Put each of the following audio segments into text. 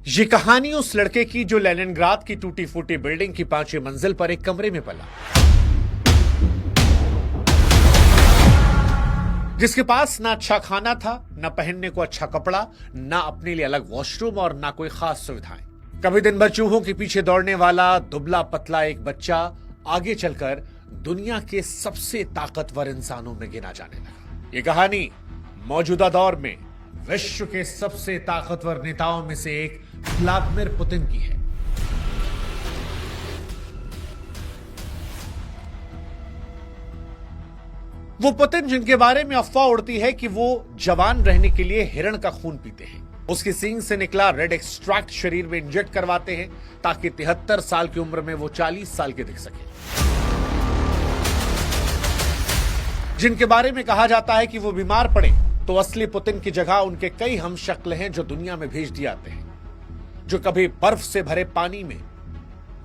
ये कहानी उस लड़के की जो लेनिनग्राद की टूटी फूटी बिल्डिंग की 5वीं मंजिल पर एक कमरे में पला, जिसके पास ना अच्छा खाना था, ना पहनने को अच्छा कपड़ा, ना अपने लिए अलग वॉशरूम और ना कोई खास सुविधाएं। कभी दिन भर चूहों के पीछे दौड़ने वाला दुबला पतला एक बच्चा आगे चलकर दुनिया के सबसे ताकतवर इंसानों में गिना जाने लगा। ये कहानी मौजूदा दौर में विश्व के सबसे ताकतवर नेताओं में से एक व्लादिमीर पुतिन की है। वो पुतिन जिनके बारे में अफवाह उड़ती है कि वो जवान रहने के लिए हिरण का खून पीते हैं, उसकी सींग से निकला रेड एक्सट्रैक्ट शरीर में इंजेक्ट करवाते हैं ताकि 73 साल की उम्र में वो 40 साल के दिख सके, जिनके बारे में कहा जाता है कि वो बीमार पड़े तो असली पुतिन की जगह उनके कई हमशक्ल हैं जो दुनिया में भेज दिए जाते हैं, जो कभी बर्फ से भरे पानी में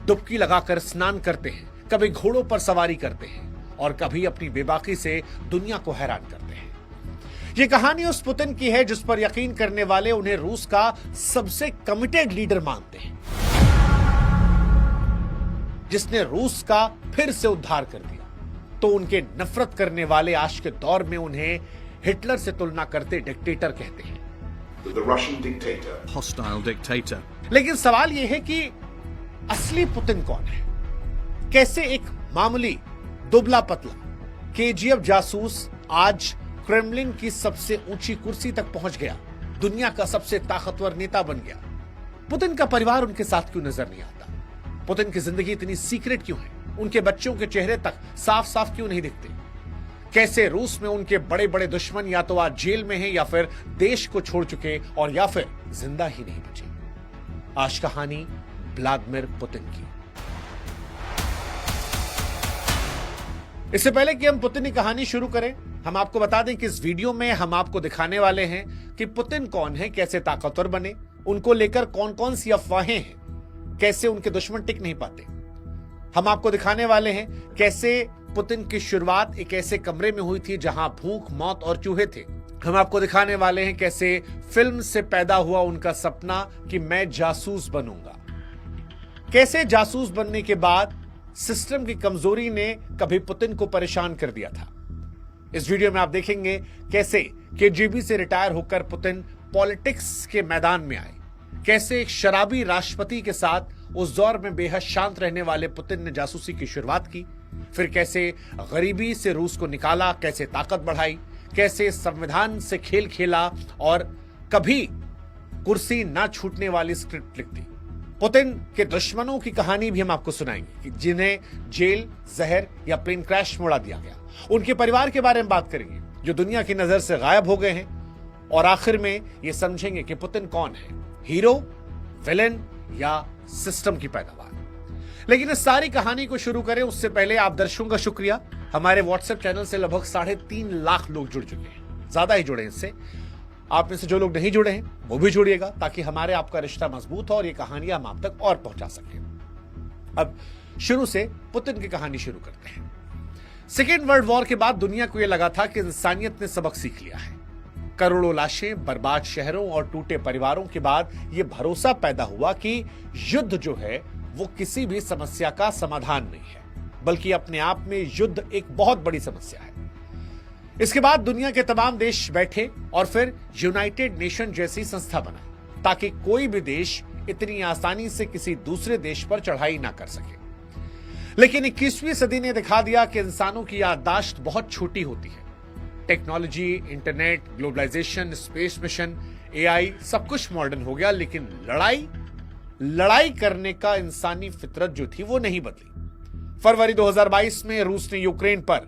डुबकी लगाकर स्नान करते हैं, कभी घोड़ों पर सवारी करते हैं और कभी अपनी बेबाकी से दुनिया को हैरान करते हैं। यह कहानी उस पुतिन की है जिस पर यकीन करने वाले उन्हें रूस का सबसे कमिटेड लीडर मानते हैं, जिसने रूस का फिर से उद्धार कर दिया। तो उनके नफरत करने वाले आज के दौर में उन्हें हिटलर से तुलना करते डिक्टेटर कहते हैं, The Russian dictator. Hostile dictator. लेकिन सवाल यह है कि असली पुतिन कौन है? कैसे एक मामूली दुबला पतला केजीएफ जासूस आज क्रेमलिन की सबसे ऊंची कुर्सी तक पहुंच गया, दुनिया का सबसे ताकतवर नेता बन गया? पुतिन का परिवार उनके साथ क्यों नजर नहीं आता? पुतिन की जिंदगी इतनी सीक्रेट क्यों है? उनके बच्चों के चेहरे तक साफ साफ क्यों नहीं दिखते? कैसे रूस में उनके बड़े बड़े दुश्मन या तो आज जेल में हैं या फिर देश को छोड़ चुके और या फिर जिंदा ही नहीं बचे? आज कहानी व्लादिमीर पुतिन की। इससे पहले कि हम पुतिन की कहानी शुरू करें, हम आपको बता दें कि इस वीडियो में हम आपको दिखाने वाले हैं कि पुतिन कौन है, कैसे ताकतवर बने, उनको लेकर कौन कौन सी अफवाहें हैं, कैसे उनके दुश्मन टिक नहीं पाते। हम आपको दिखाने वाले हैं कैसे पुतिन की शुरुआत एक ऐसे कमरे में हुई थी जहां भूख, मौत और चूहे थे। हम आपको दिखाने वाले हैं कैसे फिल्म से पैदा हुआ उनका सपना कि मैं जासूस बनूंगा, कैसे जासूस बनने के बाद सिस्टम की कमजोरी ने कभी पुतिन को परेशान कर दिया था। इस वीडियो में आप देखेंगे कैसे केजीबी से रिटायर होकर पुतिन पॉलिटिक्स के मैदान में आए, कैसे एक शराबी राष्ट्रपति के साथ उस दौर में बेहद शांत रहने वाले पुतिन ने जासूसी की शुरुआत की, फिर कैसे गरीबी से रूस को निकाला, कैसे ताकत बढ़ाई, कैसे संविधान से खेल खेला और कभी कुर्सी ना छूटने वाली स्क्रिप्ट लिख दी। पुतिन के दुश्मनों की कहानी भी हम आपको सुनाएंगे कि जिन्हें जेल, जहर या प्लेन क्रैश में उड़ा दिया गया। उनके परिवार के बारे में बात करेंगे जो दुनिया की नजर से गायब हो गए हैं, और आखिर में यह समझेंगे कि पुतिन कौन है, हीरो, विलेन या सिस्टम की पैदावार। लेकिन इस सारी कहानी को शुरू करें उससे पहले आप दर्शकों का शुक्रिया। हमारे व्हाट्सएप चैनल से लगभग 3.5 लाख लोग जुड़ चुके हैं, ज्यादा ही जुड़े इससे। आप में से जो लोग नहीं जुड़े हैं वो भी जुड़िएगा ताकि हमारे आपका रिश्ता मजबूत हो और ये कहानियां हम आप तक और पहुंचा सकें। अब शुरू से पुतिन की कहानी शुरू करते हैं। सेकेंड वर्ल्ड वॉर के बाद दुनिया को यह लगा था कि इंसानियत ने सबक सीख लिया है। करोड़ों लाशें, बर्बाद शहरों और टूटे परिवारों के बाद यह भरोसा पैदा हुआ कि युद्ध जो है वो किसी भी समस्या का समाधान नहीं है, बल्कि अपने आप में युद्ध एक बहुत बड़ी समस्या है। इसके बाद दुनिया के तमाम देश बैठे और फिर यूनाइटेड नेशन जैसी संस्था बनाई ताकि कोई भी देश इतनी आसानी से किसी दूसरे देश पर चढ़ाई ना कर सके। लेकिन 21वीं सदी ने दिखा दिया कि इंसानों की याददाश्त बहुत छोटी होती है। Technology, internet, globalisation, space mission, AI सब कुछ मॉडर्न हो गया, लेकिन लड़ाई करने का इंसानी फितरत जो थी वो नहीं बदली। फरवरी 2022 में रूस ने यूक्रेन पर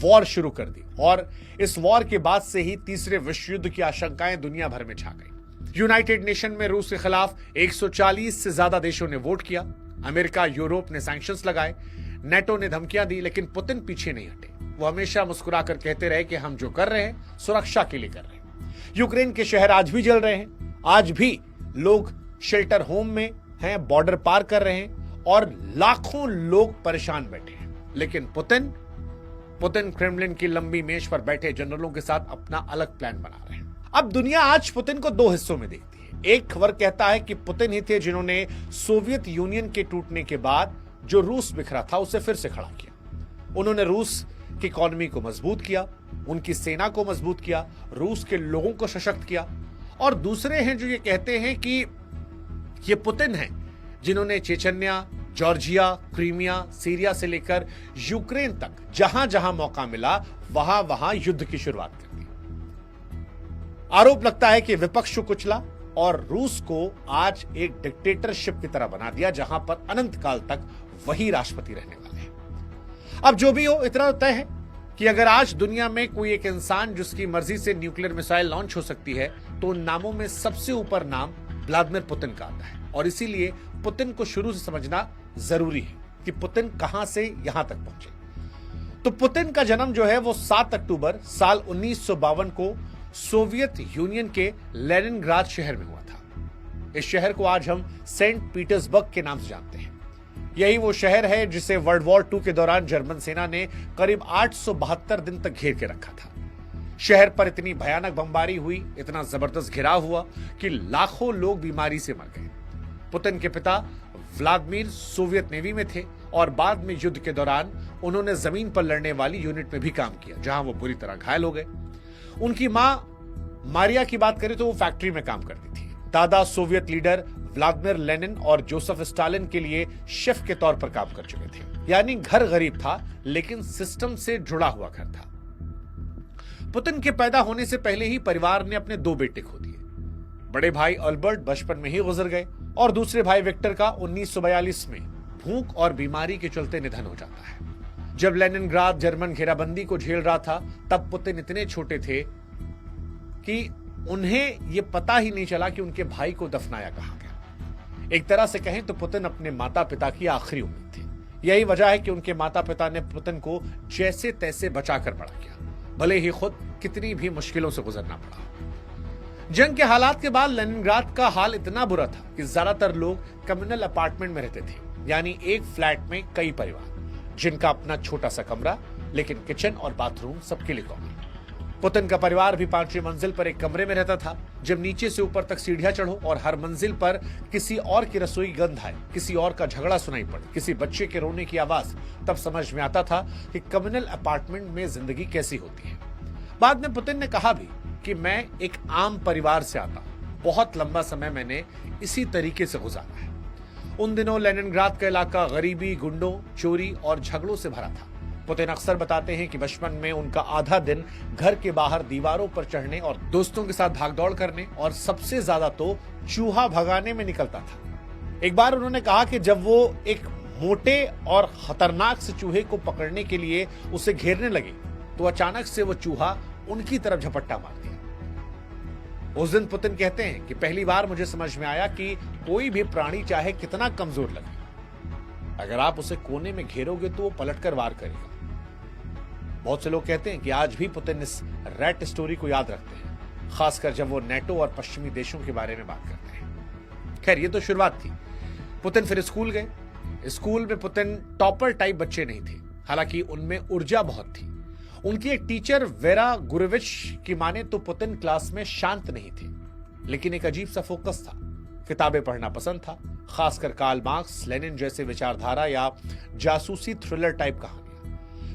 वॉर शुरू कर दी और इस वॉर के बाद से ही तीसरे विश्व युद्ध की आशंकाएं दुनिया भर में छा गई। यूनाइटेड नेशन में रूस के खिलाफ 140 से ज्यादा देशों ने वोट किया। अमेरिका, यूरोप ने सैंक्शंस लगाए, नेटो ने धमकियां दी, लेकिन पुतिन पीछे नहीं हटे। वो हमेशा मुस्कुराकर कहते रहे कि हम जो कर रहे हैं सुरक्षा के लिए कर रहे हैं। यूक्रेन के शहर आज भी जल रहे हैं, आज भी लोग शेल्टर होम में हैं, बॉर्डर पार कर रहे हैं और लाखों लोग परेशान बैठे हैं। लेकिन पुतिन क्रेमलिन की लंबी मेज पर बैठे जनरलों के साथ अपना अलग प्लान बना रहे हैं। अब दुनिया आज पुतिन को दो हिस्सों में देखती है। एक खबर कहता है कि पुतिन ही थे जिन्होंने सोवियत यूनियन के टूटने के बाद जो रूस बिखरा था उसे फिर से खड़ा किया। उन्होंने रूस की इकोनॉमी को मजबूत किया, उनकी सेना को मजबूत किया, रूस के लोगों को सशक्त किया। और दूसरे हैं जो ये कहते हैं कि ये पुतिन हैं जिन्होंने चेचन्या, जॉर्जिया, क्रीमिया, सीरिया से लेकर यूक्रेन तक जहां जहां मौका मिला वहां वहां युद्ध की शुरुआत कर दी। आरोप लगता है कि विपक्ष को कुचला और रूस को आज एक डिक्टेटरशिप की तरह बना दिया जहां पर अनंत काल तक वही राष्ट्रपति रहने वाले हैं। अब जो भी हो, इतना तय है कि अगर आज दुनिया में कोई एक इंसान जिसकी मर्जी से न्यूक्लियर मिसाइल लॉन्च हो सकती है तो उन नामों में सबसे ऊपर नाम व्लादिमीर पुतिन का आता है। और इसीलिए पुतिन को शुरू से समझना जरूरी है कि पुतिन कहां से यहां तक पहुंचे। तो पुतिन का जन्म जो है वो 7 अक्टूबर साल 1952 को सोवियत यूनियन के लेनिनग्राद शहर में हुआ था। इस शहर को आज हम सेंट पीटर्सबर्ग के नाम से जानते हैं। यही वो शहर है जिसे वर्ल्ड वॉर 2 के दौरान जर्मन सेना ने करीब 872 दिन तक घेर के रखा था। शहर पर इतनी भयानक बमबारी हुई, इतना जबरदस्त घिराव हुआ कि लाखों लोग बीमारी से मर गए। पुतिन के पिता व्लादिमीर सोवियत नेवी में थे और बाद में युद्ध के दौरान उन्होंने जमीन पर लड़ने वाली यूनिट में भी काम किया जहां वो बुरी तरह घायल हो गए। उनकी मां मारिया की बात करें तो वो फैक्ट्री में काम करती थी। दादा सोवियत लीडर व्लादिमीर लेनिन और जोसेफ स्टालिन के लिए शेफ के तौर पर काम कर चुके थे। यानी घर गरीब था लेकिन सिस्टम से जुड़ा हुआ घर था। पुतिन के पैदा होने से पहले ही परिवार ने अपने 2 बेटे खो दिए। बड़े भाई अल्बर्ट बचपन में ही गुजर गए और दूसरे भाई विक्टर का 1942 में भूख और बीमारी के चलते निधन हो जाता है। जब लेनिनग्राद जर्मन घेराबंदी को झेल रहा था तब पुतिन इतने छोटे थे कि उन्हें यह पता ही नहीं चला कि उनके भाई को दफनाया कहां गया। एक तरह से कहें तो पुतिन अपने माता पिता की आखिरी उम्मीद थे। यही वजह है कि उनके माता पिता ने पुतिन को जैसे तैसे बचाकर बड़ा किया, भले ही खुद कितनी भी मुश्किलों से गुजरना पड़ा। जंग के हालात के बाद लेनिनग्राद का हाल इतना बुरा था कि ज्यादातर लोग कम्युनल अपार्टमेंट में रहते थे, यानी एक फ्लैट में कई परिवार जिनका अपना छोटा सा कमरा, लेकिन किचन और बाथरूम सबके लिए कॉमन। पुतिन का परिवार भी 5वीं मंजिल पर एक कमरे में रहता था। जब नीचे से ऊपर तक सीढ़ियां चढ़ो और हर मंजिल पर किसी और की रसोई गंध आए, किसी और का झगड़ा सुनाई पड़े, किसी बच्चे के रोने की आवाज, तब समझ में आता था कि कम्युनल अपार्टमेंट में जिंदगी कैसी होती है। बाद में पुतिन ने कहा भी कि मैं एक आम परिवार से आता हूं, बहुत लंबा समय मैंने इसी तरीके से गुजारा है। उन दिनों लेनिनग्राद का इलाका गरीबी, गुंडों, चोरी और झगड़ों से भरा था। पुतिन अक्सर बताते हैं कि बचपन में उनका आधा दिन घर के बाहर दीवारों पर चढ़ने और दोस्तों के साथ भागदौड़ करने और सबसे ज्यादा तो चूहा भगाने में निकलता था। एक बार उन्होंने कहा कि जब वो एक मोटे और खतरनाक से चूहे को पकड़ने के लिए उसे घेरने लगे तो अचानक से वो चूहा उनकी तरफ झपट्टा मार दिया। उस दिन पुतिन कहते हैं कि पहली बार मुझे समझ में आया कि कोई भी प्राणी चाहे कितना कमजोर लगे, अगर आप उसे कोने में घेरोगे तो वो पलटकर वार करेगा। बहुत से लोग कहते हैं कि आज भी पुतिन इस रैट स्टोरी को याद रखते हैं, खासकर जब वो नेटो और पश्चिमी देशों के बारे में बात करते हैं। खैर, ये तो शुरुआत थी। पुतिन फिर स्कूल गए। स्कूल में पुतिन टॉपर टाइप बच्चे नहीं थे, हालांकि उनमें ऊर्जा बहुत थी। उनकी एक टीचर वेरा गुरेविच की माने तो पुतिन क्लास में शांत नहीं थे, लेकिन एक अजीब सा फोकस था। किताबें पढ़ना पसंद था, खासकर कार्ल मार्क्स, लेनिन जैसे विचारधारा या जासूसी थ्रिलर टाइप कहानियां।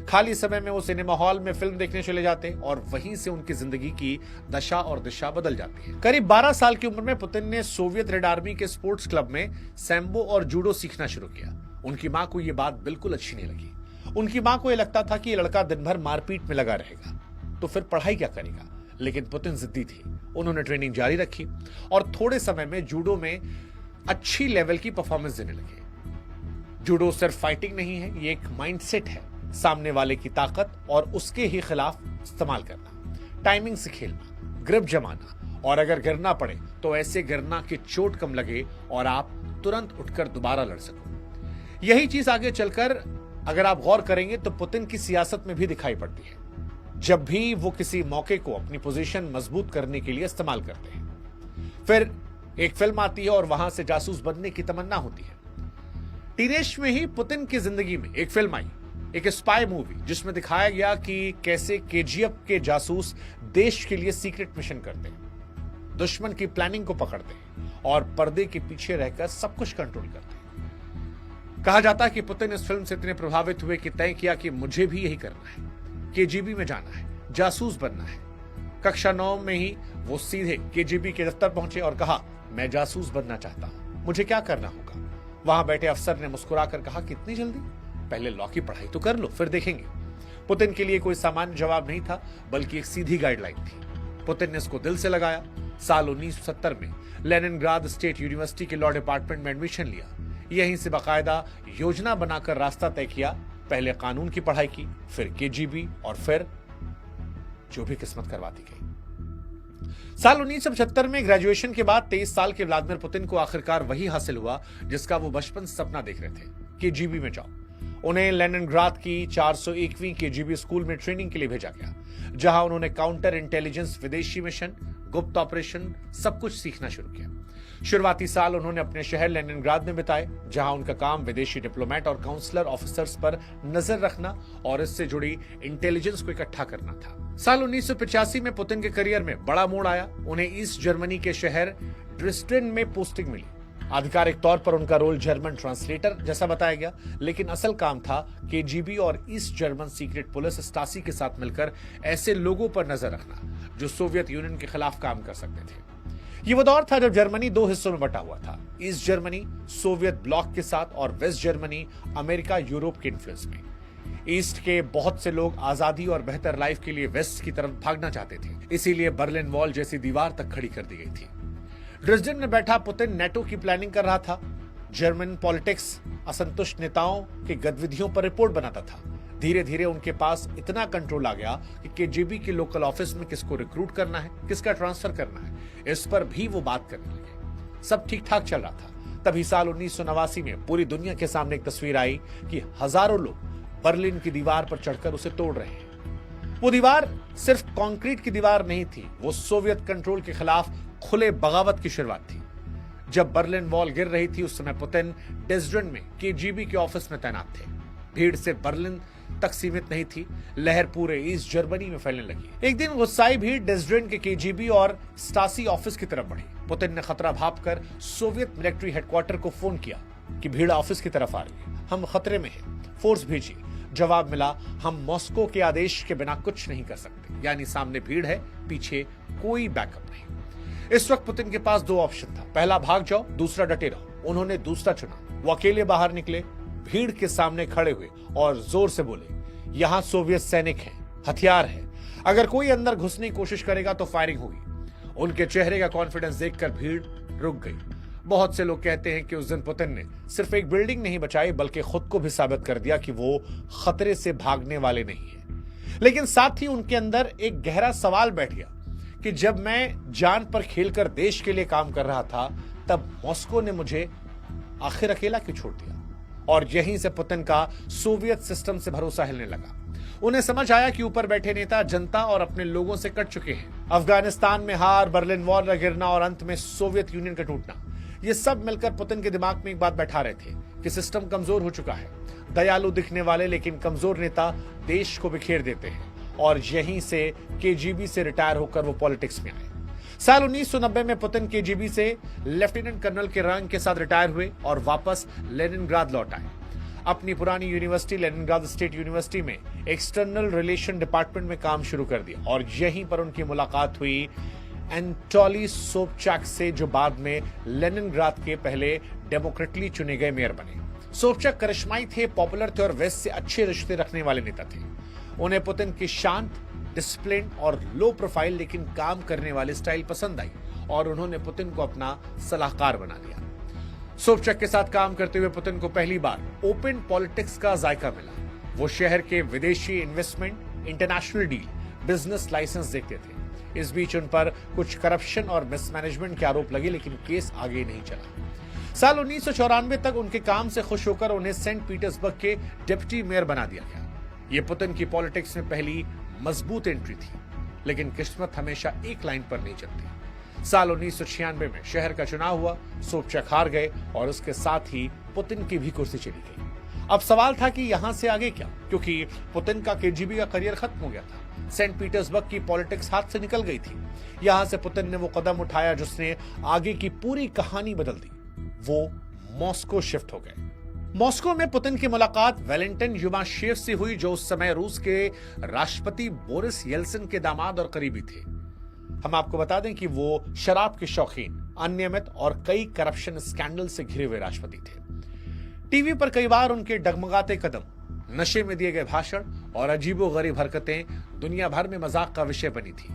खाली समय में वो सिनेमा हॉल में फिल्म देखने चले जाते और वहीं से उनकी जिंदगी की दशा और दिशा बदल जाती है। करीब 12 साल की उम्र में पुतिन ने सोवियत रेड आर्मी के स्पोर्ट्स क्लब में सैम्बो और जूडो सीखना शुरू किया। उनकी मां को यह बात बिल्कुल अच्छी नहीं लगी। उनकी मां को यह लगता था कि ये लड़का दिन भर मारपीट में लगा रहेगा तो फिर पढ़ाई क्या करेगा, लेकिन पुतिन जिद्दी थी। उन्होंने ट्रेनिंग जारी रखी और थोड़े समय में जूडो में अच्छी लेवल की परफॉर्मेंस देने लगे। जूडो सिर्फ फाइटिंग नहीं है, ये एक माइंडसेट है, सामने वाले की ताकत और उसके ही खिलाफ इस्तेमाल करना, टाइमिंग से खेलना, ग्रिप जमाना और अगर गिरना पड़े तो ऐसे गिरना कि चोट कम लगे और आप तुरंत उठकर दोबारा लड़ सको। यही चीज आगे चलकर अगर आप गौर करेंगे तो पुतिन की सियासत में भी दिखाई पड़ती है। जब भी वो किसी मौके को अपनी पोजीशन मजबूत करने के लिए इस्तेमाल करते हैं। फिर एक फिल्म आती है और वहां से जासूस बनने की तमन्ना होती है। टीनेज में ही पुतिन की जिंदगी में एक फिल्म आई, एक स्पाई मूवी, जिसमें दिखाया गया कि कैसे केजीएफ के जासूस देश के लिए सीक्रेट मिशन करते हैं। दुश्मन की प्लानिंग को पकड़ते हैं और पर्दे के पीछे रहकर सब कुछ कंट्रोल करते हैं। कहा जाता है कि पुतिन इस फिल्म से इतने प्रभावित हुए कि तय किया कि मुझे भी यही करना है, केजीबी में जाना है, जासूस बनना है। कक्षा 9 में ही वो सीधे केजीबी के दफ्तर पहुंचे और कहा, मैं जासूस बनना चाहता हूं, मुझे क्या करना होगा। वहां बैठे अफसर ने मुस्कुराकर कहा, कितनी जल्दी, पहले लॉ की पढ़ाई तो कर लो, फिर देखेंगे। पुतिन के लिए कोई सामान्य जवाब नहीं था, बल्कि एक सीधी गाइडलाइन थी। पुतिन ने इसको दिल से लगाया। साल 1970 में लेनिनग्राद स्टेट यूनिवर्सिटी के लॉ डिपार्टमेंट में एडमिशन लिया। यहीं से बाकायदा योजना बनाकर रास्ता तय किया। पहले कानून की पढ़ाई की, फिर केजीबी और फिर जो भी किस्मत करवाती गई। साल 1975 में ग्रेजुएशन के बाद 23 साल के व्लादिमीर पुतिन को आखिरकार वही हासिल हुआ जिसका वो बचपन से सपना देख रहे थे, केजीबी में जाओ। उन्हें लेनिनग्राद की 401वीं केजीबी स्कूल में ट्रेनिंग के लिए भेजा गया, जहां उन्होंने काउंटर इंटेलिजेंस, विदेशी मिशन, गुप्त ऑपरेशन सब कुछ सीखना शुरू किया। शुरुआती साल उन्होंने अपने शहर लेनिनग्राद में बिताए, जहां उनका काम विदेशी डिप्लोमेट और काउंसलर ऑफिसर्स पर नजर रखना और इससे जुड़ी इंटेलिजेंस को इकट्ठा करना था। साल 1985 में पुतिन के करियर में बड़ा मोड़ आया। उन्हें ईस्ट जर्मनी के शहर ड्रेस्डेन में पोस्टिंग मिली। आधिकारिक तौर पर उनका रोल जर्मन ट्रांसलेटर जैसा बताया गया, लेकिन असल काम था केजीबी और ईस्ट जर्मन सीक्रेट पुलिस स्टासी के साथ मिलकर ऐसे लोगों पर नजर रखना जो सोवियत यूनियन के खिलाफ काम कर सकते थे। ये वो दौर था जब जर्मनी दो हिस्सों में बटा हुआ था, ईस्ट जर्मनी सोवियत ब्लॉक के साथ और वेस्ट जर्मनी अमेरिका यूरोप के इन्फ्लुएंस में। ईस्ट के बहुत से लोग आजादी और बेहतर लाइफ के लिए वेस्ट की तरफ भागना चाहते थे, इसीलिए बर्लिन वॉल जैसी दीवार तक खड़ी कर दी गई थी। ड्रेस्डेन में बैठा पुतिन नेटो की प्लानिंग कर रहा था। जर्मन पॉलिटिक्स असंतुष्ट नेताओं के गतिविधियों पर रिपोर्ट बनाता था। धीरे धीरे उनके पास इतना कंट्रोल आ गया कि केजीबी के लोकल ऑफिस में किसको रिक्रूट करना है, किसका ट्रांसफर करना है, इस पर भी वो बात करने लगे। सब ठीक ठाक चल रहा था। तभी साल 1989 में पूरी दुनिया के सामने एक तस्वीर आई कि हजारों लोग बर्लिन की दीवार पर चढ़कर उसे तोड़ रहे हैं। वो दीवार सिर्फ कंक्रीट की दीवार नहीं थी, वो सोवियत कंट्रोल के खिलाफ खुले बगावत की शुरुआत थी। जब बर्लिन वॉल गिर रही थी उस समय पुतिन ड्रेस्डेन में केजीबी के ऑफिस में तैनात थे। भीड़ सिर्फ बर्लिन तक सीमित नहीं थी, लहर पूरे ईस्ट जर्मनी में फैलने लगी। एक दिन गुस्साई भीड़ ड्रेस्डेन के केजीबी और स्टासी ऑफिस की तरफ बढ़ी। पुतिन ने खतरा भांपकर सोवियत मिलिट्री हेडक्वार्टर को फोन किया कि भीड़ ऑफिस की तरफ आ रही है, हम खतरे में हैं, फोर्स भेजिए। जवाब मिला, हम मॉस्को के आदेश के बिना कुछ नहीं कर सकते, यानी सामने भीड़ है, पीछे कोई बैकअप नहीं। इस वक्त पुतिन के पास दो ऑप्शन था, पहला भाग जाओ, दूसरा डटे रहो। उन्होंने दूसरा चुना। वो अकेले बाहर निकले, भीड़ के सामने खड़े हुए और जोर से बोले, यहां सोवियत सैनिक हैं, हथियार है, अगर कोई अंदर घुसने की कोशिश करेगा तो फायरिंग होगी। उनके चेहरे का कॉन्फिडेंस देखकर भीड़ रुक गई। बहुत से लोग कहते हैं कि उस दिन पुतिन ने सिर्फ एक बिल्डिंग नहीं बचाई, बल्कि खुद को भी साबित कर दिया कि वो खतरे से भागने वाले नहीं है। लेकिन साथ ही उनके अंदर एक गहरा सवाल बैठ गया कि जब मैं जान पर खेलकर देश के लिए काम कर रहा था, तब मॉस्को ने मुझे आखिर अकेला क्यों छोड़ दिया। और यहीं से पुतिन का सोवियत सिस्टम से भरोसा हिलने लगा। उन्हें समझ आया कि ऊपर बैठे नेता जनता और अपने लोगों से कट चुके हैं। अफगानिस्तान में हार, बर्लिन वॉल का गिरना और अंत में सोवियत यूनियन का टूटना, ये सब मिलकर पुतिन के दिमाग में एक बात बैठा रहे थे कि सिस्टम कमजोर हो चुका है। दयालु दिखने वाले लेकिन कमजोर नेता देश को बिखेर देते हैं। और यहीं से केजीबी से रिटायर होकर वो पॉलिटिक्स में आए। साल 1990 में पुतिन केजीबी से लेफ्टिनेंट कर्नल के रैंक के साथ रिटायर हुए और वापस लेनिनग्राद लौट आए। अपनी पुरानी यूनिवर्सिटी लेनिनग्राद स्टेट यूनिवर्सिटी में एक्सटर्नल रिलेशन डिपार्टमेंट में काम शुरू कर दिया और यहीं पर उनकी मुलाकात हुई एंटोली सोबचाक से, जो बाद में लेनिनग्राद के पहले डेमोक्रेटली चुने गए मेयर बने। सोबचाक करिश्माई थे, पॉपुलर थे और वेस्ट से अच्छे रिश्ते रखने वाले नेता थे। उन्हें पुतिन की शांत, डिसिप्लिन और लो प्रोफाइल लेकिन काम करने वाली स्टाइल पसंद आई और उन्होंने पुतिन को अपना सलाहकार बना लिया। सोबचक के साथ काम करते हुए पुतिन को पहली बार ओपन पॉलिटिक्स का जायका मिला। वो शहर के विदेशी investment, international deal, business licence देखते थे। इस बीच उन पर कुछ करप्शन और मिसमैनेजमेंट के आरोप लगे, लेकिन केस आगे नहीं चला। साल 1994 तक उनके काम से खुश होकर उन्हें सेंट पीटर्सबर्ग के डिप्टी मेयर बना दिया गया। ये पुतिन की पॉलिटिक्स में पहली मजबूत एंट्री थी, लेकिन किस्मत हमेशा एक लाइन पर नहीं चलती। साल 1996 में शहर का चुनाव हुआ, सोबचक हार गए और उसके साथ ही पुतिन की भी कुर्सी चली गई। अब सवाल था कि यहां से आगे क्या, क्योंकि पुतिन का केजीबी का करियर खत्म हो गया था। सेंट पीटर्सबर्ग की पॉलिटिक्स हाथ से निकल गई थी। यहां से पुतिन ने वो कदम उठाया जिसने आगे की पूरी कहानी बदल दी। वो मॉस्को शिफ्ट हो गए। मॉस्को में पुतिन की मुलाकात वैलेंटिन युमाशेव से हुई, जो उस समय रूस के राष्ट्रपति बोरिस येल्सिन के दामाद और करीबी थे। हम आपको बता दें कि वो शराब के शौकीन, अनियमित और कई करप्शन स्कैंडल से घिरे हुए राष्ट्रपति थे। टीवी पर कई बार उनके डगमगाते कदम, नशे में दिए गए भाषण और अजीबोगरीब हरकतें दुनिया भर में मजाक का विषय बनी थी।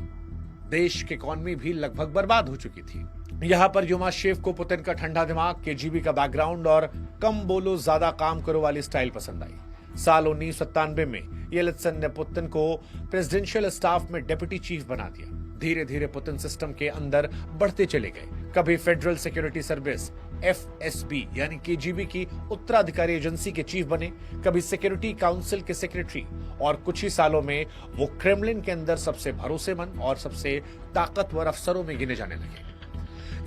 देश की इकॉनमी भी लगभग बर्बाद हो चुकी थी। यहां पर युमाशेव को पुतिन का ठंडा दिमाग, केजीबी का बैकग्राउंड और कम बोलो ज्यादा काम करो वाली स्टाइल पसंद आई। साल 1997 में येल्त्सिन ने पुतिन को प्रेसिडेंशियल स्टाफ में डेप्यूटी चीफ बना दिया। धीरे धीरे पुतिन सिस्टम के अंदर बढ़ते चले गए। कभी फेडरल सिक्योरिटी सर्विस एफएसबी यानी केजीबी की उत्तराधिकारी एजेंसी के चीफ बने, कभी सिक्योरिटी काउंसिल के सेक्रेटरी, और कुछ ही सालों में वो क्रेमलिन के अंदर सबसे भरोसेमंद और सबसे ताकतवर अफसरों में गिने जाने लगे।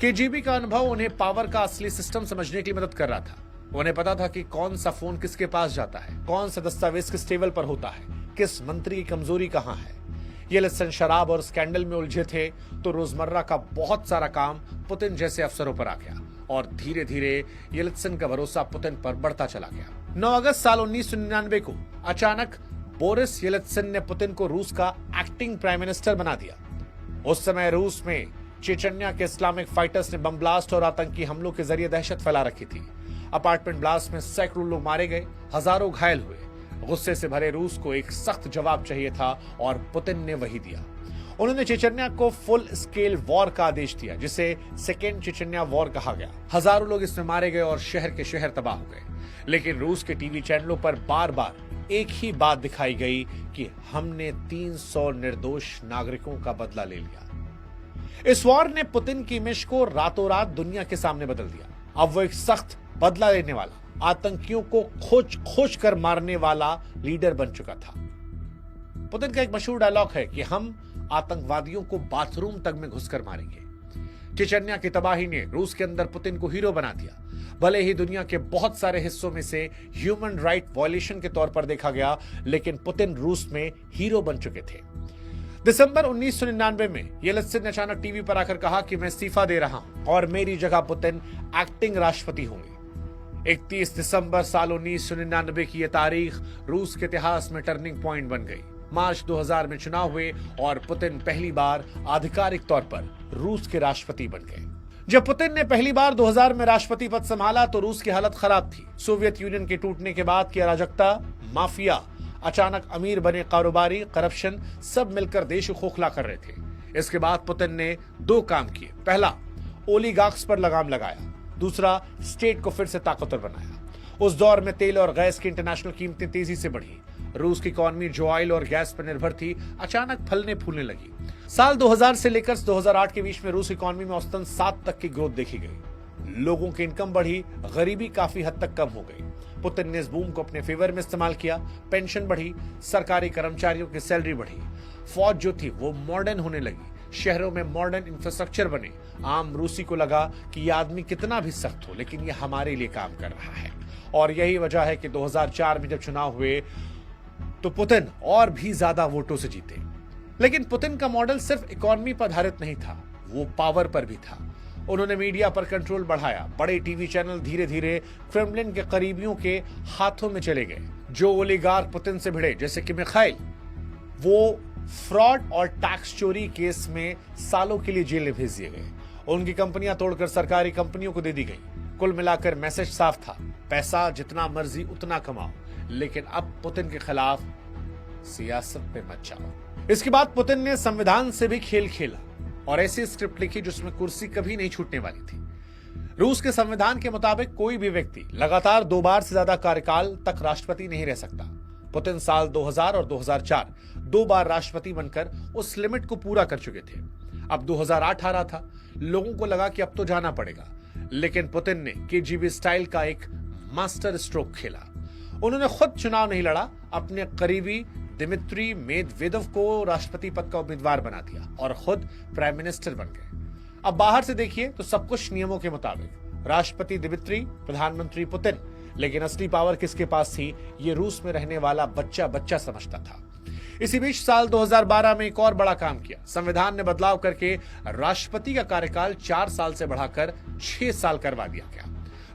केजीबी का अनुभव उन्हें पावर का असली सिस्टम समझने के लिए मदद कर रहा था। उन्हें पता था कि कौन सा फोन किसके पास जाता है, कौन सा दस्तावेज किस टेबल पर होता है, किस मंत्री की कमजोरी कहां है। येल्त्सिन शराब और स्कैंडल में उलझे थे तो रोजमर्रा का बहुत सारा काम पुतिन जैसे अफसरों पर आ गया और धीरे धीरे येल्त्सिन का भरोसा पुतिन पर बढ़ता चला गया। 9 अगस्त साल 1999 को अचानक बोरिस येल्त्सिन ने पुतिन को रूस का एक्टिंग प्राइम मिनिस्टर बना दिया। उस समय रूस में चेचन्या के इस्लामिक फाइटर्स ने बम ब्लास्ट और आतंकी हमलों के जरिए दहशत फैला रखी थी। अपार्टमेंट ब्लास्ट में सैकड़ों लोग मारे गए, हजारों घायल हुए। गुस्से से भरे रूस को एक सख्त जवाब चाहिए था और पुतिन ने वही दिया। उन्होंने चेचन्या को फुल स्केल वॉर का आदेश दिया, जिसे सेकेंड चेचन्या वॉर कहा गया। हजारों लोग इसमें मारे गए और शहर के शहर तबाह हो गए। लेकिन रूस के टीवी चैनलों पर बार बार एक ही बात दिखाई गई कि हमने 300 निर्दोष नागरिकों का बदला ले लिया। इस वॉर ने पुतिन की इमेज को रातों रात दुनिया के सामने बदल दिया। अब वो एक सख्त बदला लेने वाला, आतंकियों को खोज खोज कर मारने वाला लीडर बन चुका था। पुतिन का एक मशहूर डायलॉग है कि हम आतंकवादियों को बाथरूम तक में घुसकर मारेंगे। चेचन्या की तबाही ने रूस के अंदर पुतिन को हीरो बना दिया। भले ही दुनिया के बहुत सारे हिस्सों में से ह्यूमन राइट वायलेशन के तौर पर देखा गया, लेकिन पुतिन रूस में हीरो बन चुके थे। दिसंबर 1999 में येल्त्सिन ने अचानक टीवी पर आकर कहा कि मैं इस्तीफा दे रहा हूं और मेरी जगह पुतिन एक्टिंग राष्ट्रपति होंगे। 31 दिसंबर साल 1999 की यह तारीख रूस के इतिहास में टर्निंग पॉइंट बन गई। मार्च 2000 में चुनाव हुए और पुतिन पहली बार आधिकारिक तौर पर रूस के राष्ट्रपति बन गए। जब पुतिन ने पहली बार 2000 में राष्ट्रपति पद संभाला तो रूस की हालत खराब थी। सोवियत यूनियन के टूटने के बाद की अराजकता, माफिया, अचानक अमीर बने कारोबारी, करप्शन, सब मिलकर देश को खोखला कर रहे थे। इसके बाद पुतिन ने 2 काम किए। पहला, ओलिगार्क्स पर लगाम लगाया। दूसरा, स्टेट को फिर से ताकतवर बनाया। उस दौर में तेल और गैस की इंटरनेशनल कीमतें तेजी से बढ़ी। रूस की इकॉनमी जो ऑयल और गैस पर निर्भर थी, अचानक फलने फूलने लगी। साल 2000 से लेकर 2008 के बीच में रूस इकॉनमी में औसतन 7 तक की ग्रोथ देखी गई। लोगों की इनकम बढ़ी, गरीबी काफी हद तक कम हो गई। पुतिन ने इस बूम को अपने फेवर में इस्तेमाल किया। पेंशन बढ़ी, सरकारी कर्मचारियों की सैलरी बढ़ी, फौज जो थी वो मॉडर्न होने लगी, शहरों में मॉडर्न इंफ्रास्ट्रक्चर बने। आम रूसी को लगा कि यह आदमी कितना भी सख्त हो, लेकिन यह हमारे लिए काम कर रहा है। और यही वजह है कि 2004 में जब चुनाव हुए तो पुतिन और भी ज्यादा वोटों से जीते। लेकिन पुतिन का मॉडल सिर्फ इकॉनमी पर आधारित नहीं था, वो पावर पर भी था। उन्होंने मीडिया पर कंट्रोल बढ़ाया। बड़े टीवी चैनल धीरे धीरे क्रेमलिन के करीबियों के हाथों में चले गए। जो ओलिगार्क पुतिन से भिड़े, जैसे कि मिखाइल, वो फ्रॉड और टैक्स चोरी केस में सालों के लिए जेल में भेज दिए गए। उनकी कंपनियां तोड़कर सरकारी कंपनियों को दे दी गई। कुल मिलाकर मैसेज साफ था, पैसा जितना मर्जी उतना कमाओ, लेकिन अब पुतिन के खिलाफ सियासत पे मत जाओ। इसके बाद पुतिन ने संविधान से भी खेल खेला और ऐसी स्क्रिप्ट लिखी जिसमें कुर्सी कभी नहीं छूटने वाली थी। रूस के संविधान के मुताबिक कोई भी व्यक्ति लगातार 2 बार से ज्यादा कार्यकाल तक राष्ट्रपति नहीं रह सकता। पुतिन साल 2000 और 2004 2 बार राष्ट्रपति बनकर उस लिमिट को पूरा कर चुके थे। अब 2008 आ रहा था, लोगों को लगा कि अब तो जाना पड़ेगा, लेकिन पुतिन ने केजीबी स्टाइल का एक मास्टर स्ट्रोक खेला। उन्होंने खुद चुनाव नहीं लड़ा, अपने करीबी दिमित्री मेदवेदेव को राष्ट्रपति पद का उम्मीदवार बना दिया और खुद प्राइम मिनिस्टर बन गए। अब बाहर से देखिए तो सब कुछ नियमों के मुताबिक। राष्ट्रपति दिमित्री, प्रधानमंत्री पुतिन, लेकिन असली पावर किसके पास थी, ये रूस में रहने वाला बच्चा बच्चा समझता था। इसी बीच साल 2012 में एक और बड़ा काम किया। संविधान ने बदलाव करके राष्ट्रपति का कार्यकाल 4 साल से बढ़ाकर 6 साल करवा दिया गया।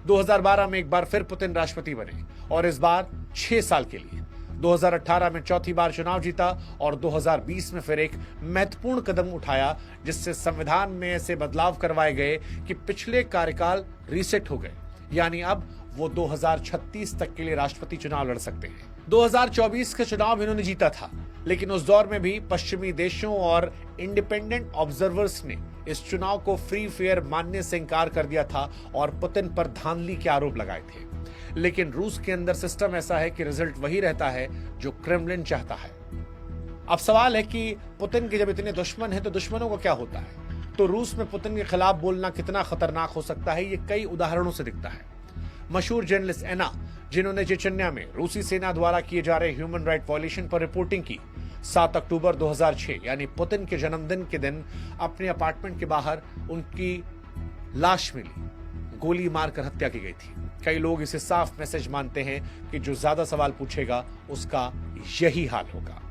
2012 में एक बार फिर पुतिन राष्ट्रपति बने और इस बार 6 साल के लिए। 2018 में चौथी बार चुनाव जीता और 2020 में फिर एक महत्वपूर्ण कदम उठाया, जिससे संविधान में ऐसे बदलाव करवाए गए कि पिछले कार्यकाल रीसेट हो गए, यानी अब वो 2036 तक के लिए राष्ट्रपति चुनाव लड़ सकते हैं। 2024 का चुनाव इन्होंने जीता था, लेकिन उस दौर में भी पश्चिमी देशों और इंडिपेंडेंट ऑब्जर्वर्स ने इस चुनाव को फ्री फेयर मानने से इंकार कर दिया था और पुतिन पर धांधली के आरोप लगाए थे। लेकिन रूस के अंदर सिस्टम ऐसा है कि रिजल्ट वही रहता है जो क्रेमलिन चाहता है। अब सवाल है कि पुतिन के जब इतने दुश्मन हैं तो दुश्मनों को क्या होता है। तो रूस में पुतिन के खिलाफ बोलना कितना खतरनाक हो सकता है, ये कई उदाहरणों से दिखता है। मशहूर जर्नलिस्ट एना, जिन्होंने चेचन्या में रूसी सेना द्वारा किए जा रहे ह्यूमन राइट वायलेशन पर रिपोर्टिंग की, 7 अक्टूबर 2006 यानी पुतिन के जन्मदिन के दिन अपने अपार्टमेंट के बाहर उनकी लाश मिली, गोली मारकर हत्या की गई थी। कई लोग इसे साफ मैसेज मानते हैं कि जो ज्यादा सवाल पूछेगा उसका यही हाल होगा।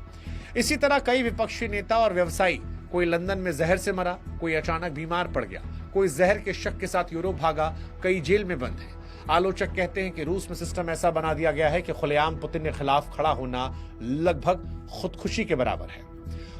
इसी तरह कई विपक्षी नेता और व्यवसायी, कोई लंदन में जहर से मरा, कोई अचानक बीमार पड़ गया, कोई जहर के शक के साथ यूरोप भागा, कई जेल में बंद है। आलोचक कहते हैं कि रूस में सिस्टम ऐसा बना दिया गया है कि खुलेआम पुतिन के खिलाफ खड़ा होना लगभग खुदकुशी के बराबर है।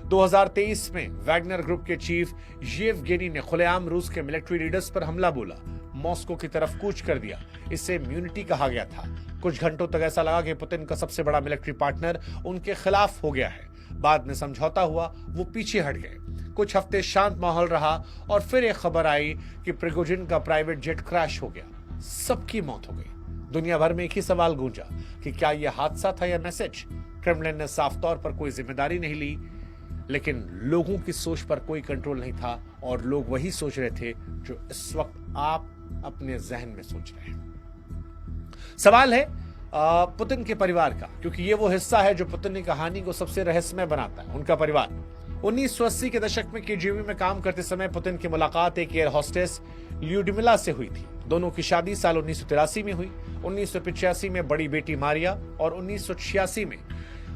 2023 में वैगनर ग्रुप के चीफ येवगेनी ने खुलेआम रूस के मिलिट्री लीडर्स पर हमला बोला, मॉस्को की तरफ कूच कर दिया। इसे इम्यूनिटी कहा गया था। कुछ घंटों तक ऐसा लगा कि पुतिन का सबसे बड़ा मिलिट्री पार्टनर उनके खिलाफ हो गया है। बाद में समझौता हुआ, वो पीछे हट गए। कुछ हफ्ते शांत माहौल रहा और फिर एक खबर आई कि प्रिगोजिन का प्राइवेट जेट क्रैश हो गया, सबकी मौत हो गई। दुनिया भर में एक ही सवाल गूंजा कि क्या यह हादसा था या मैसेज। क्रेमलिन ने साफ तौर पर कोई जिम्मेदारी नहीं ली, लेकिन लोगों की सोच पर कोई कंट्रोल नहीं था और लोग वही सोच रहे थे जो इस वक्त आप अपने जहन में सोच रहे हैं। सवाल है पुतिन के परिवार का, क्योंकि ये वो हिस्सा है जो पुतिन की कहानी को सबसे रहस्यमय बनाता है, उनका परिवार। 1980 के दशक में केजीबी में काम करते समय पुतिन की मुलाकात एक एयर होस्टेस ल्यूडमिला से हुई थी। दोनों की शादी साल 1983 में हुई। 1985 में बड़ी बेटी मारिया और 1986 में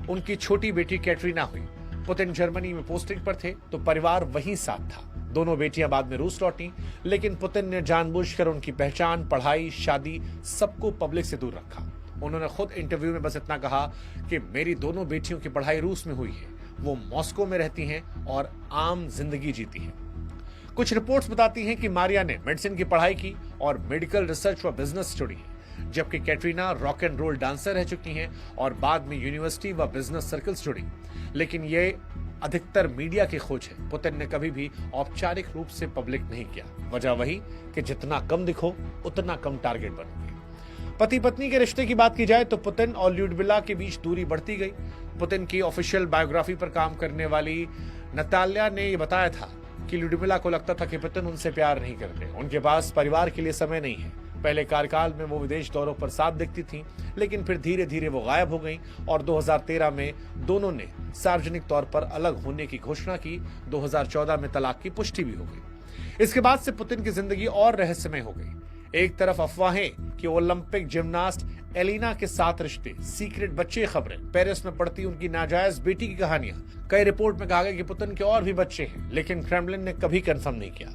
उनकी छोटी बेटी कैटरीना हुई। पुतिन जर्मनी में पोस्टिंग पर थे तो परिवार वहीं साथ था। दोनों बेटियां बाद में रूस लौटी, लेकिन पुतिन ने जानबूझकर उनकी पहचान, पढ़ाई, शादी सबको पब्लिक से दूर रखा। उन्होंने खुद इंटरव्यू में बस इतना कहा कि मेरी दोनों बेटियों की पढ़ाई रूस में हुई है, वो मॉस्को में रहती हैं और आम जिंदगी जीती हैं। कुछ रिपोर्ट्स बताती हैं कि मारिया ने मेडिसिन की पढ़ाई की और मेडिकल रिसर्च व बिजनेस से जुड़ी है, जबकि Katrina rock and roll dancer रह चुकी हैं और बाद में यूनिवर्सिटी व बिजनेस सर्कल्स जुड़ी। लेकिन ये अधिकतर मीडिया की खोज है। पुतिन ने कभी भी औपचारिक रूप से पब्लिक नहीं किया। वजह वही कि जितना कम दिखो उतना कम टारगेट बनोगे। पति पत्नी के रिश्ते की बात की जाए तो पुतिन और ल्यूडमिला के बीच दूरी बढ़ती गई। पुतिन की ऑफिशियल बायोग्राफी पर काम करने वाली नताल्या ने यह बताया था कि ल्यूडमिला को लगता था कि पुतिन उनसे प्यार नहीं करते, उनके पास परिवार के लिए समय नहीं है। पहले कार्यकाल में वो विदेश दौरों पर साथ दिखती थी, लेकिन फिर धीरे धीरे वो गायब हो गई और 2013 में दोनों ने सार्वजनिक तौर पर अलग होने की घोषणा की। 2014 में तलाक की पुष्टि भी हो गई। इसके बाद से पुतिन की जिंदगी और रहस्यमय हो गई। एक तरफ अफवाहें कि ओलंपिक जिम्नास्ट एलिना के साथ रिश्ते, सीक्रेट बच्चे खबरें, पेरिस में पढ़ती उनकी नाजायज बेटी की कहानियां। कई रिपोर्ट में कहा गया कि पुतिन के और भी बच्चे हैं, लेकिन क्रेमलिन ने कभी कंफर्म नहीं किया।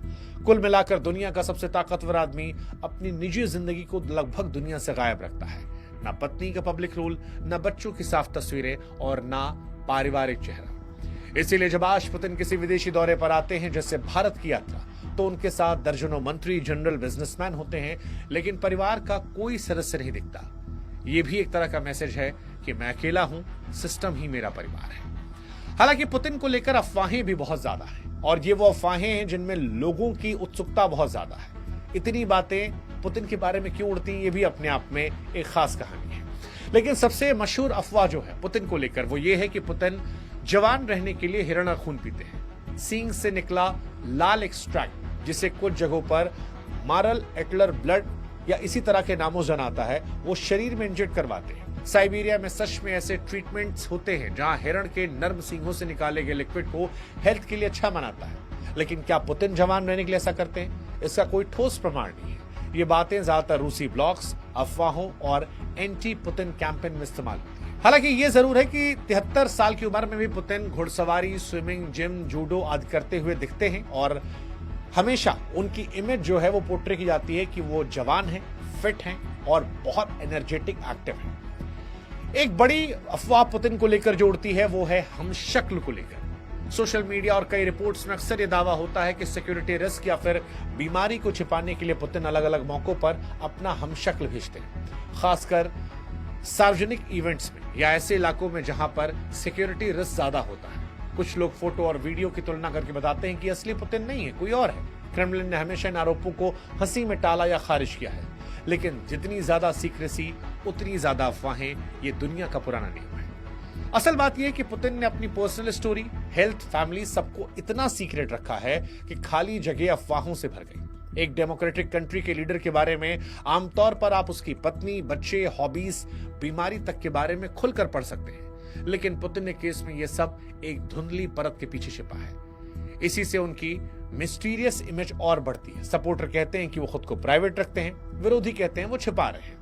कुल मिलाकर दुनिया का सबसे ताकतवर आदमी अपनी निजी जिंदगी को लगभग दुनिया से गायब रखता है। ना पत्नी का पब्लिक रोल, ना बच्चों की साफ तस्वीरें और ना पारिवारिक चेहरा। इसीलिए जब आज पुतिन किसी विदेशी दौरे पर आते हैं, जैसे भारत की यात्रा, तो उनके साथ दर्जनों मंत्री, जनरल, बिजनेसमैन होते हैं, लेकिन परिवार का कोई सदस्य नहीं दिखता। यह भी एक तरह का मैसेज है कि मैं अकेला हूं, सिस्टम ही मेरा परिवार है। हालांकि पुतिन को लेकर अफवाहें भी बहुत ज्यादा हैं, और ये वो अफवाहें हैं जिनमें लोगों की उत्सुकता बहुत ज्यादा है। इतनी बातें पुतिन के बारे में क्यों उड़ती, ये भी अपने आप में एक खास कहानी है। लेकिन सबसे मशहूर अफवाह जो है पुतिन को लेकर वो ये है कि पुतिन जवान रहने के लिए हिरण खून पीते हैं। सींग से निकला लाल एक्सट्रैक्ट, जिसे कुछ जगहों पर मारल एटलर ब्लड या इसी तरह के नामों से आता है, वो शरीर में इंजेक्ट करवाते हैं। साइबेरिया में सच में ऐसे ट्रीटमेंट्स होते हैं जहां हिरण के नर्म सींगों से निकाले गए लिक्विड को हेल्थ के लिए अच्छा मानाता है। लेकिन क्या पुतिन जवान रहने के लिए ऐसा करते हैं? इसका कोई ठोस प्रमाण नहीं है। ये बातें ज्यादातर रूसी ब्लॉग्स, अफवाहों और एंटी पुतिन कैंपेन में इस्तेमाल होती है। हालांकि ये जरूर है कि 73 साल की उम्र में भी पुतिन घुड़सवारी, स्विमिंग, जिम, जूडो आदि करते हुए दिखते हैं और हमेशा उनकी इमेज जो है वो पोर्ट्रे की जाती है कि वो जवान हैं, फिट हैं और बहुत एनर्जेटिक, एक्टिव हैं। एक बड़ी अफवाह पुतिन को लेकर जो उड़ती है वो है हमशक्ल को लेकर। सोशल मीडिया और कई रिपोर्ट्स में अक्सर ये दावा होता है कि सिक्योरिटी रिस्क या फिर बीमारी को छिपाने के लिए पुतिन अलग अलग मौकों पर अपना हमशक्ल भेजते हैं, खासकर सार्वजनिक इवेंट्स में या ऐसे इलाकों में जहां पर सिक्योरिटी रिस्क ज्यादा होता है। कुछ लोग फोटो और वीडियो की तुलना करके बताते हैं कि असली पुतिन नहीं है, कोई और है। क्रेमलिन ने हमेशा इन आरोपों को हंसी में टाला या खारिज किया है, लेकिन जितनी ज्यादा सीक्रेसी उतनी ज्यादा अफवाहें, ये दुनिया का पुराना नियम है। असल बात यह है कि पुतिन ने अपनी पर्सनल स्टोरी, हेल्थ, फैमिली सबको इतना सीक्रेट रखा है कि खाली जगह अफवाहों से भर गई। एक डेमोक्रेटिक कंट्री के लीडर के बारे में आमतौर पर आप उसकी पत्नी, बच्चे, हॉबीज, बीमारी तक के बारे में खुलकर पढ़ सकते हैं, लेकिन पुतिन के केस में यह सब एक धुंधली परत के पीछे छिपा है। इसी से उनकी मिस्टीरियस इमेज और बढ़ती है। सपोर्टर कहते हैं कि वो खुद को प्राइवेट रखते हैं, विरोधी कहते हैं वो छिपा रहे हैं।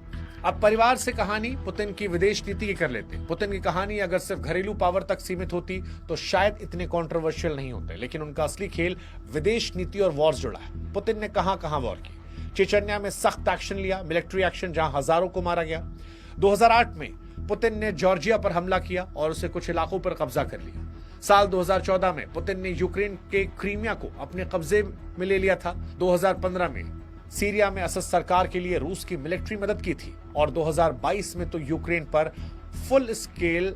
अब परिवार से कहानी पुतिन की विदेश नीति की कर लेते हैं। पुतिन की कहानी अगर सिर्फ घरेलू पावर तक सीमित होती तो शायद इतने कंट्रोवर्शियल नहीं होते, लेकिन उनका असली खेल विदेश नीति और वॉर जुड़ा है। पुतिन ने कहां वॉर की। चेचन्या में सख्त एक्शन लिया, मिलिट्री एक्शन, जहां हजारों को मारा गया। 2008 में पुतिन ने जॉर्जिया पर हमला किया और उसे कुछ इलाकों पर कब्जा कर लिया। साल 2014 में पुतिन ने यूक्रेन के क्रीमिया को अपने कब्जे में ले लिया था। 2015 में सीरिया में असद सरकार के लिए रूस की मिलिट्री मदद की थी और 2022 में तो यूक्रेन पर फुल स्केल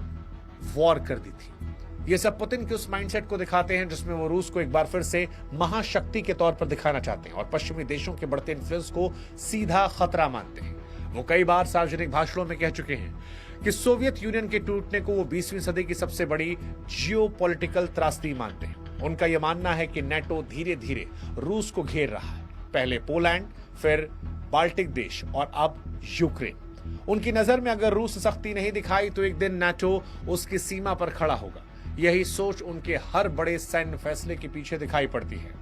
वॉर कर दी थी। ये सब पुतिन के उस माइंडसेट को दिखाते हैं जिसमें वो रूस को एक बार फिर से महाशक्ति के तौर पर दिखाना चाहते हैं और पश्चिमी देशों के बढ़ते इन्फ्लुएंस को सीधा खतरा मानते हैं। वो कई बार सार्वजनिक भाषणों में कह चुके हैं कि सोवियत यूनियन के टूटने को वो 20वीं सदी की सबसे बड़ी जियोपॉलिटिकल त्रासदी मानते हैं। उनका यह मानना है कि नेटो धीरे धीरे रूस को घेर रहा है, पहले पोलैंड, फिर बाल्टिक देश और अब यूक्रेन। उनकी नजर में अगर रूस सख्ती नहीं दिखाई तो एक दिन नेटो उसकी सीमा पर खड़ा होगा। यही सोच उनके हर बड़े सैन्य फैसले के पीछे दिखाई पड़ती है।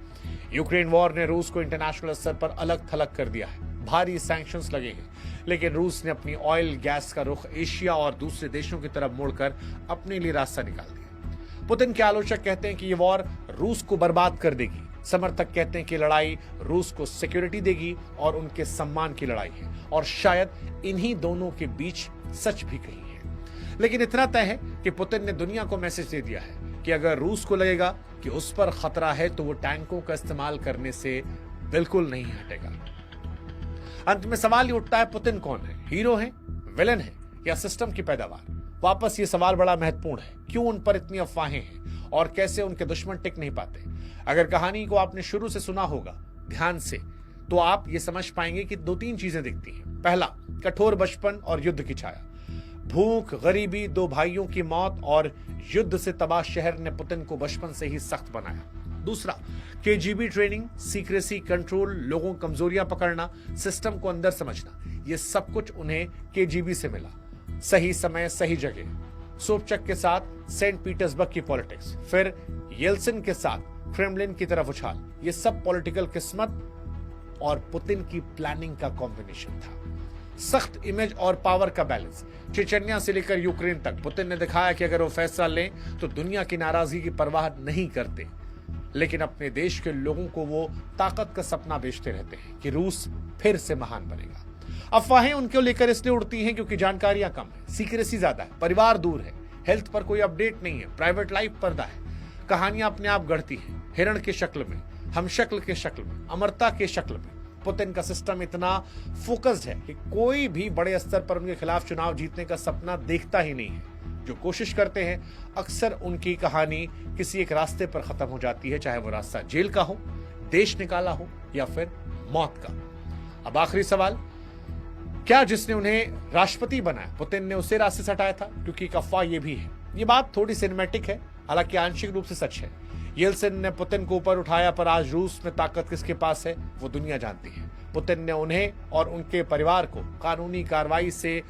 यूक्रेन वॉर ने रूस को इंटरनेशनल स्तर पर अलग थलग कर दिया है। भारी सैंक्शंस लगे हैं, लेकिन रूस ने अपनी ऑयल गैस का रुख एशिया और दूसरे देशों की तरफ मोड़कर अपने लिए रास्ता निकाल दिया। पुतिन के आलोचक कहते हैं कि यह वॉर रूस को बर्बाद कर देगी। समर्थक कहते हैं कि लड़ाई रूस को सिक्योरिटी देगी और उनके सम्मान की लड़ाई है, और शायद इन्हीं दोनों के बीच सच भी कहीं है। लेकिन इतना तय है कि पुतिन ने दुनिया को मैसेज दे दिया है कि अगर रूस को लगेगा कि उस पर खतरा है तो वो टैंकों का इस्तेमाल करने से बिल्कुल नहीं हटेगा। अंत में सवाल ये उठता है, पुतिन कौन है? हीरो है, विलन है या सिस्टम की पैदावार? वापस ये सवाल बड़ा महत्वपूर्ण है। क्यों उन पर इतनी अफवाहें हैं और कैसे उनके दुश्मन टिक नहीं पाते? अगर कहानी को आपने शुरू से सुना होगा ध्यान से, तो आप ये समझ पाएंगे कि 2-3 चीजें दिखती हैं। पहला, कठोर बचपन और युद्ध की छाया। भूख, गरीबी, 2 भाइयों की मौत और युद्ध से तबाह शहर ने पुतिन को बचपन से ही सख्त बनाया। दूसरा, केजीबी ट्रेनिंग, सीक्रेसी, कंट्रोल, लोगों की कमजोरियां पकड़ना, सिस्टम को अंदर समझना, ये सब कुछ उन्हें केजीबी से मिला। सही समय, सही जगह। सोबचक के साथ सेंट पीटर्सबर्ग की पॉलिटिक्स, फिर येल्सिन के साथ क्रेमलिन की तरफ उछाल, ये सब पॉलिटिकल किस्मत और पुतिन की प्लानिंग का कॉम्बिनेशन था। सख्त इमेज और पावर का बैलेंस। चेचन्या से लेकर यूक्रेन तक पुतिन ने दिखाया कि अगर वो फैसला लें तो दुनिया की नाराजगी की परवाह नहीं करते, लेकिन अपने देश के लोगों को वो ताकत का सपना बेचते रहते हैं कि रूस फिर से महान बनेगा। अफवाहें उनको लेकर इसलिए उड़ती हैं क्योंकि जानकारियां कम है, सीक्रेसी ज्यादा है, परिवार दूर है, हेल्थ पर कोई अपडेट नहीं है, प्राइवेट लाइफ पर्दा है। कहानियां अपने आप गढ़ती हैं, हिरण के शक्ल में, हमशक्ल के शक्ल में, अमरता के शक्ल में। पुतिन का सिस्टम इतना फोकस्ड है कि कोई भी बड़े स्तर पर उनके खिलाफ चुनाव जीतने का सपना देखता ही नहीं है। जो कोशिश करते हैं, अक्सर उनकी कहानी किसी एक रास्ते पर खत्म हो जाती है, चाहे वो रास्ता जेल का हो, देश निकाला हो या फिर मौत का। अब आखिरी सवाल, क्या जिसने उन्हें राष्ट्रपति बनाया पुतिन ने उसे रास्ते से हटाया था? क्योंकि एक अफवाह ये भी है, ये बात थोड़ी सिनेमैटिक है, हालांकि आंशिक रूप से सच है। येल्सिन ने पुतिन को ऊपर उठाया, पर आज रूस में ताकत किसके पास है वो दुनिया जानती है। पुतिन ने उन्हें और उनके परिवार को कानूनी कार्रवाई से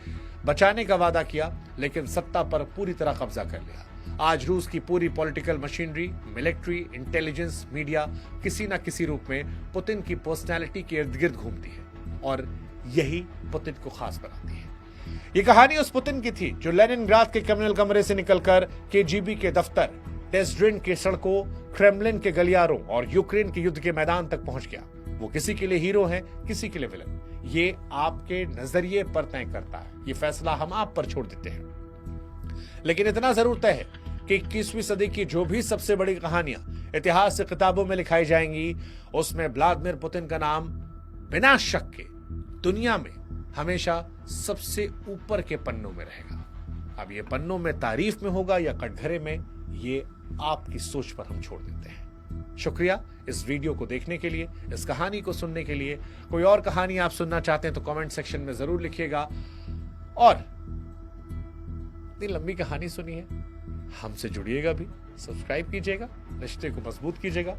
बचाने का वादा किया, लेकिन सत्ता पर पूरी तरह कब्जा कर लिया। आज रूस की पूरी political machinery, military, intelligence, media किसी न किसी रूप में पुतिन की पर्सनैलिटी के इर्द गिर्द घूमती है। और यही पुतिन को खास बनाती है। ये कहानी उस पुतिन की थी जो लेनिनग्राद के कम्युनल कमरे से निकलकर केजीबी के दफ्तर, ड्रेज़्डेन के सड़कों, क्रेमलिन के गलियारों और यूक्रेन के युद्ध के मैदान तक पहुंच गया। वो किसी के लिए हीरो है, किसी के लिए विलन। ये आपके नजरिए पर तय करता है, ये फैसला हम आप पर छोड़ देते हैं। लेकिन इतना जरूर तय है कि 21वीं सदी की जो भी सबसे बड़ी कहानियां इतिहास से किताबों में लिखाई जाएंगी, उसमें व्लादिमीर पुतिन का नाम बिना शक के दुनिया में हमेशा सबसे ऊपर के पन्नों में रहेगा। अब ये पन्नों में तारीफ में होगा या कटघरे में, ये आपकी सोच पर हम छोड़ देते हैं। शुक्रिया इस वीडियो को देखने के लिए, इस कहानी को सुनने के लिए। कोई और कहानी आप सुनना चाहते हैं तो कमेंट सेक्शन में जरूर लिखिएगा। और इतनी लंबी कहानी सुनी है, हमसे जुड़िएगा भी, सब्सक्राइब कीजिएगा, रिश्ते को मजबूत कीजिएगा।